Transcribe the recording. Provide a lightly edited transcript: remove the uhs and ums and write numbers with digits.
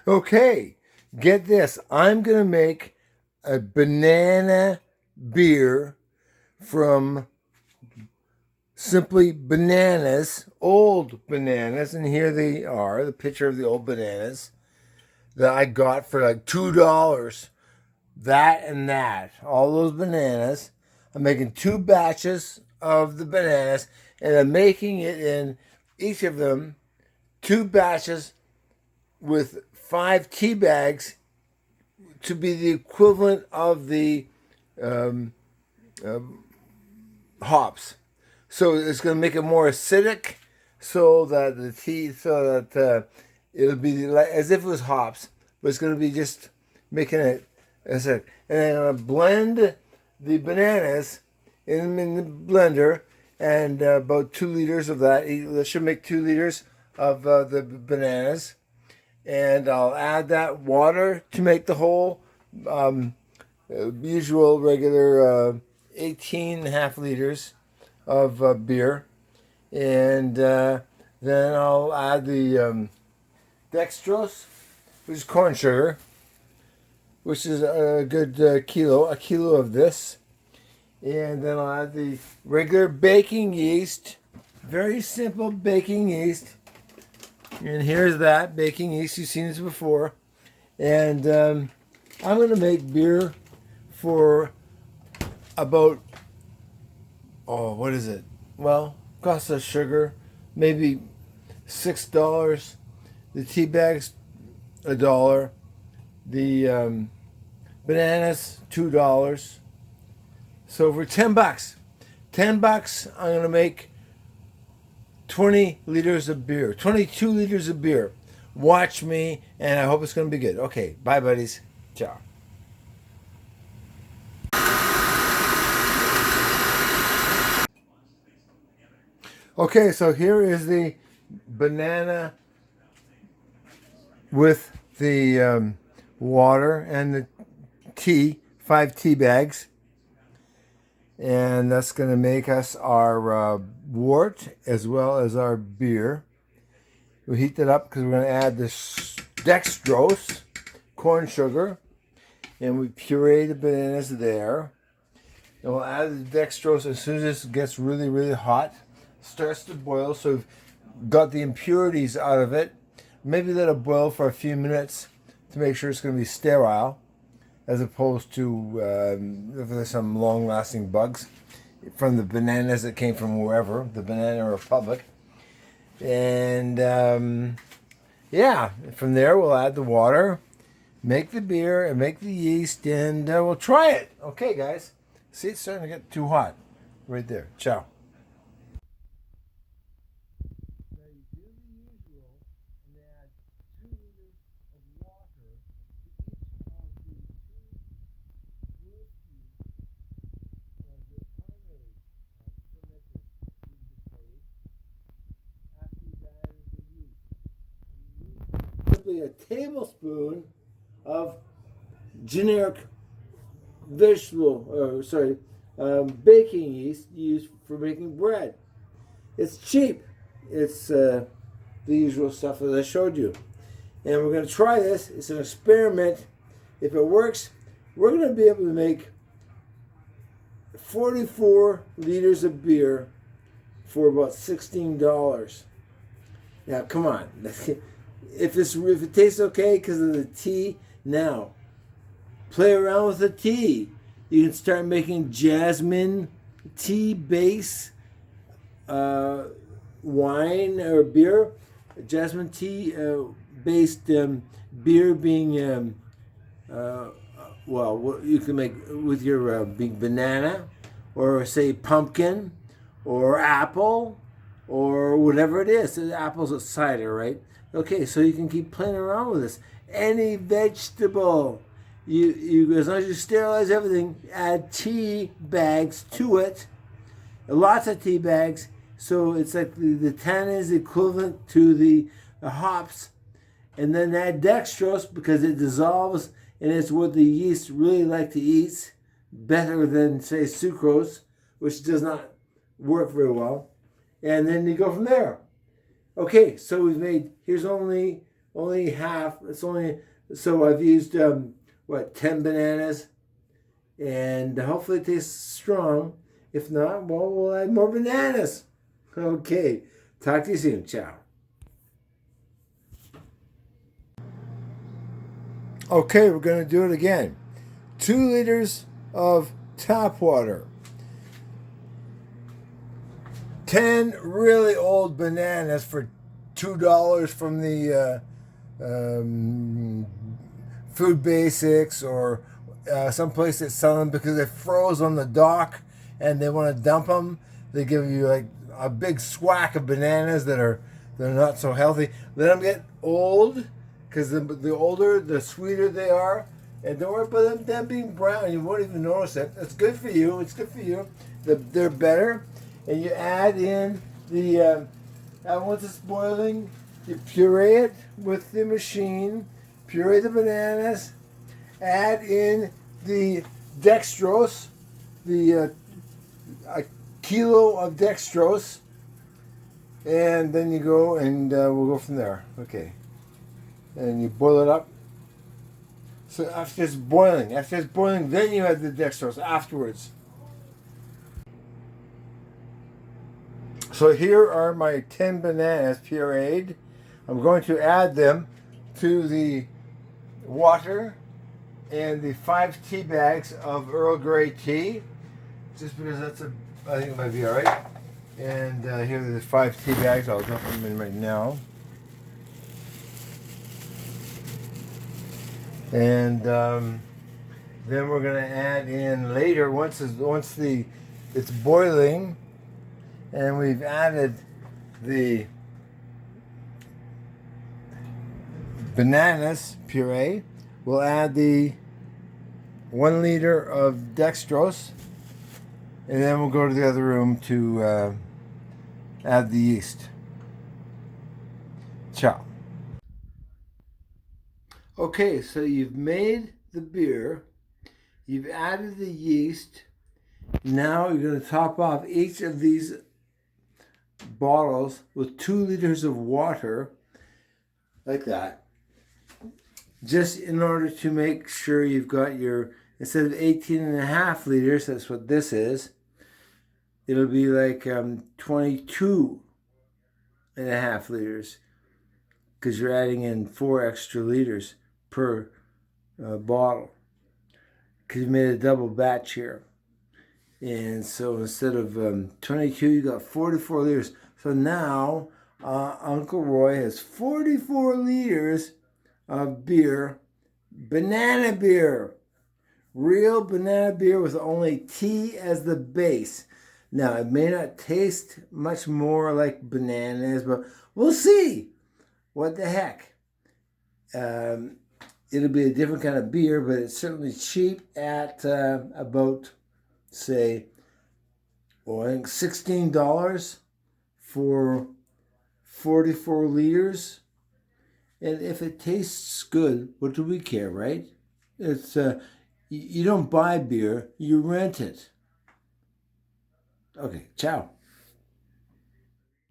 Okay, get this. I'm going to make a banana beer from simply bananas, old bananas, and here they are, the picture of the old bananas that I got for like $2. That and that, all those bananas. I'm making 2 batches of the bananas, and I'm making it in each of them 2 batches with 5 tea bags to be the equivalent of the um, hops. So it's going to make it more acidic, so that the tea, so that it'll be like, as if it was hops, but it's going to be just making it acidic. And then I'm going to blend the bananas in the blender, and about 2 liters of that. That should make 2 liters of the bananas. And I'll add that water to make the whole usual regular 18.5 liters of beer. And then I'll add the dextrose, which is corn sugar, which is a good a kilo of this. And then I'll add the regular baking yeast, very simple baking yeast. And here's that baking yeast. You've seen this before. And I'm going to make beer for about, what is it? Well, cost of sugar, maybe $6. The tea bags, $1. The bananas, $2. So for $10, I'm going to make 20 liters of beer, 22 liters of beer. Watch me, and I hope it's going to be good. Okay, bye, buddies. Ciao. Okay, so here is the banana with the water and the tea, 5 tea bags. And that's going to make us our wort as well as our beer. We'll heat that up because we're going to add this dextrose, corn sugar, and we puree the bananas there. And we'll add the dextrose as soon as this gets really, really hot. Starts to boil, so we've got the impurities out of it. Maybe let it boil for a few minutes to make sure it's going to be sterile, as opposed to if there's some long-lasting bugs from the bananas that came from wherever, the Banana Republic. And yeah, from there we'll add the water, make the beer, and make the yeast, and we'll try it. Okay, guys. See, it's starting to get too hot right there. Ciao. Simply a tablespoon of generic baking yeast used for making bread. It's cheap. It's the usual stuff that I showed you. And we're going to try this. It's an experiment. If it works, we're going to be able to make 44 liters of beer for about $16. Now, come on. If it tastes okay because of the tea, now play around with the tea. You can start making jasmine tea base wine or beer. Jasmine tea based beer being what you can make with your big banana, or say pumpkin, or apple, or whatever it is. Apple's a cider, right? Okay, so you can keep playing around with this. Any vegetable, you as long as you sterilize everything, add tea bags to it, lots of tea bags. So it's like the tannin is equivalent to the hops, and then add dextrose because it dissolves, and it's what the yeast really like to eat, better than say sucrose, which does not work very well. And then you go from there. Okay, so we've made, here's only only half. It's only, so I've used, 10 bananas, and hopefully it tastes strong. If not, well, we'll add more bananas. Okay, talk to you soon. Ciao. Okay, we're going to do it again. 2 liters of tap water. 10 really old bananas for $2 from the Food Basics, or someplace that's selling them because they froze on the dock and they want to dump them. They give you like a big swack of bananas they're not so healthy. Let them get old, because the older, the sweeter they are. And don't worry about them being brown. You won't even notice it. It's good for you. It's good for you. They're better. And you add in the, once it's boiling, you puree it with the machine, puree the bananas, add in the dextrose, a kilo of dextrose, and then you go and we'll go from there. Okay. And you boil it up. So after it's boiling, then you add the dextrose afterwards. So here are my 10 bananas pureed. I'm going to add them to the water and the 5 tea bags of Earl Grey tea, just because I think it might be all right. And here are the 5 tea bags. I'll dump them in right now. And then we're going to add in later, once it's boiling, and we've added the bananas puree, we'll add the 1 liter of dextrose, and then we'll go to the other room to add the yeast. Ciao. Okay, so you've made the beer, you've added the yeast. Now you're going to top off each of these bottles with 2 liters of water, like that, just in order to make sure you've got your, instead of 18.5 liters, that's what this is, it'll be like 22.5 liters, because you're adding in 4 extra liters per bottle, because you made a double batch here. And so instead of 22, you got 44 liters. So now Uncle Roy has 44 liters of beer, banana beer, real banana beer with only tea as the base. Now, it may not taste much more like bananas, but we'll see. What the heck? It'll be a different kind of beer, but it's certainly cheap at about, say, I think $16 for 44 liters. And if it tastes good, what do we care, right? It's you don't buy beer, you rent it. Okay, ciao.